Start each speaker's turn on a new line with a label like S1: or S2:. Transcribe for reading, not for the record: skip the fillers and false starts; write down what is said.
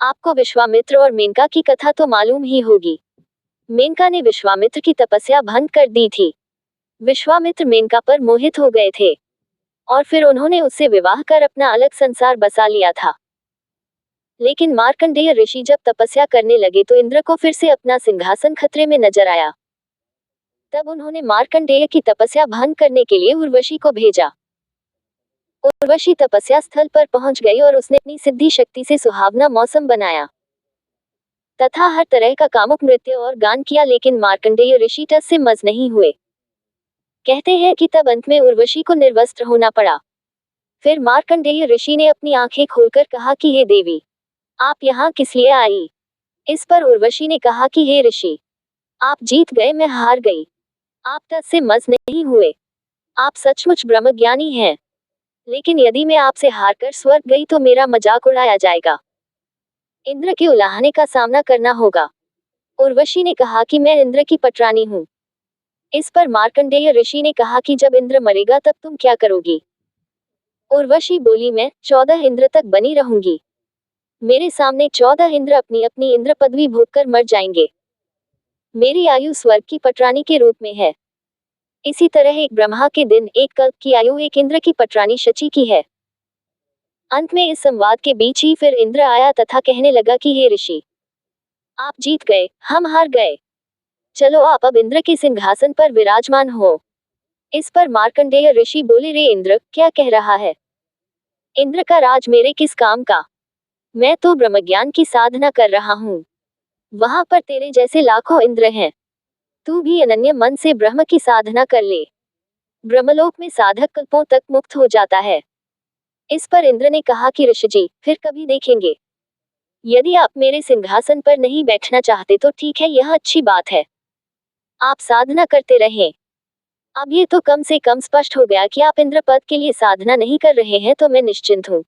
S1: आपको विश्वामित्र और मेनका की कथा तो मालूम ही होगी। मेनका ने विश्वामित्र की तपस्या भंग कर दी थी। विश्वामित्र मेनका पर मोहित हो गए थे और फिर उन्होंने उससे विवाह कर अपना अलग संसार बसा लिया था। लेकिन मार्कंडेय ऋषि जब तपस्या करने लगे तो इंद्र को फिर से अपना सिंहासन खतरे में नजर आया। तब उन्होंने मार्कंडेय की तपस्या भंग करने के लिए उर्वशी को भेजा। उर्वशी तपस्या स्थल पर पहुंच गई और उसने अपनी सिद्धि शक्ति से सुहावना मौसम बनाया तथा हर तरह का कामुक नृत्य और गान किया, लेकिन मार्कंडेय ऋषि टस से मज नहीं हुए। कहते हैं कि तब अंत में उर्वशी को निर्वस्त्र होना पड़ा। फिर मार्कंडेय ऋषि ने अपनी आंखें खोलकर कहा कि हे देवी, आप यहाँ किस लिए आई? इस पर उर्वशी ने कहा कि हे ऋषि, आप जीत गए, मैं हार गई। आप टस से मज नहीं हुए। आप सचमुच ब्रह्मज्ञानी हैं। लेकिन यदि मैं आपसे हारकर स्वर्ग गई तो मेरा मजाक उड़ाया जाएगा। इंद्र के उलाहने का सामना करना होगा। उर्वशी ने कहा कि मैं इंद्र की पटरानी हूँ। इस पर मार्कंडेय ऋषि ने कहा कि जब इंद्र मरेगा तब तुम क्या करोगी? उर्वशी बोली, मैं 14 इंद्र तक बनी रहूंगी। मेरे सामने 14 इंद्र अपनी अपनी इंद्र पदवी भोगकर मर जाएंगे। मेरी आयु स्वर्ग की पटरानी के रूप में है। इसी तरह एक ब्रह्मा के दिन, एक कल्प की आयु एक इंद्र की पटरानी शची की है। अंत में इस संवाद के बीच ही फिर इंद्र आया तथा कहने लगा कि हे ऋषि, आप जीत गए, हम हार गए। चलो आप अब इंद्र के सिंहासन पर विराजमान हो। इस पर मार्कंडेय ऋषि बोले, रे इंद्र, क्या कह रहा है? इंद्र का राज मेरे किस काम का? मैं तो ब्रह्मज्ञान की साधना कर रहा हूँ। वहां पर तेरे जैसे लाखों इंद्र हैं। तू भी अनन्य मन से ब्रह्म की साधना कर ले। ब्रह्मलोक में साधक कल्पों तक मुक्त हो जाता है। इस पर इंद्र ने कहा कि ऋषिजी, फिर कभी देखेंगे। यदि आप मेरे सिंहासन पर नहीं बैठना चाहते तो ठीक है, यह अच्छी बात है। आप साधना करते रहें। अब ये तो कम से कम स्पष्ट हो गया कि आप इंद्र पद के लिए साधना नहीं कर रहे हैं, तो मैं निश्चिंत हूँ।